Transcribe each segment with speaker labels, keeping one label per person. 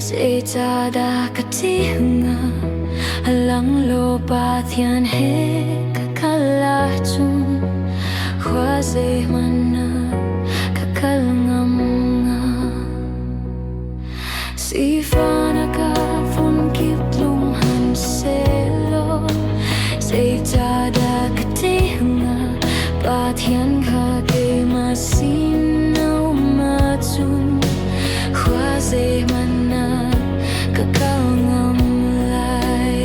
Speaker 1: Say ta da katinga Alang lo Pathian he kakala chung Khwaze mana kakal ngamnga Si fana ka fun kip lung han selo Say ta da katinga Pathian ka ke masin no matung Khwaze mana kakal ngamlai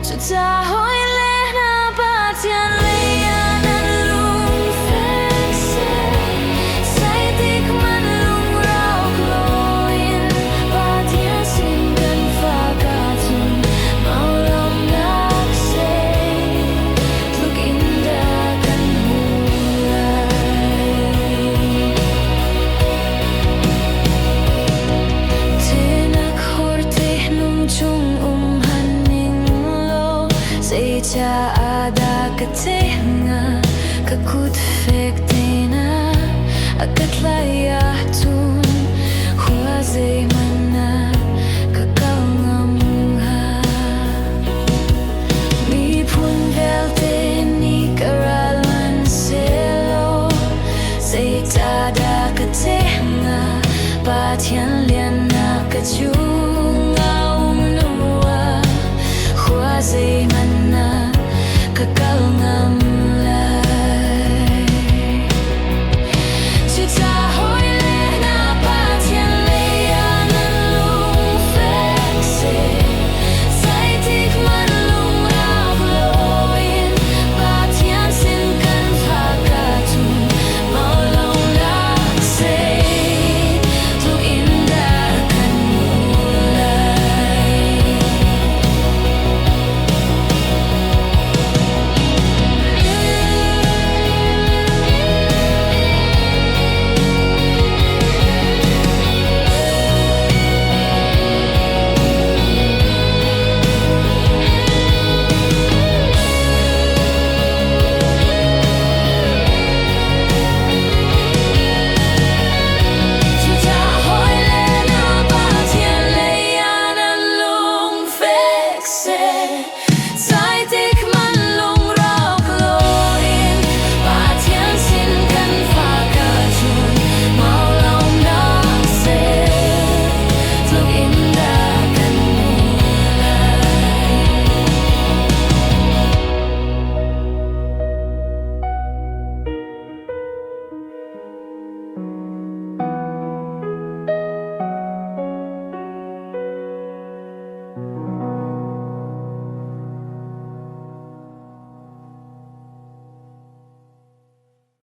Speaker 1: Chuta hoi le na Pathian leia nan lung fense Sai tik man lung rau kloin Pathian sin gan fa katun mau lam nak say Look inda kan mulai Tenak horte nung chung haning lo Say cha ada katenga kakut fek tena akat layatun Khwaze mana kakal ngamha Mi pun velte ni karalan selo Say ta da katenga Pathian lian na kachu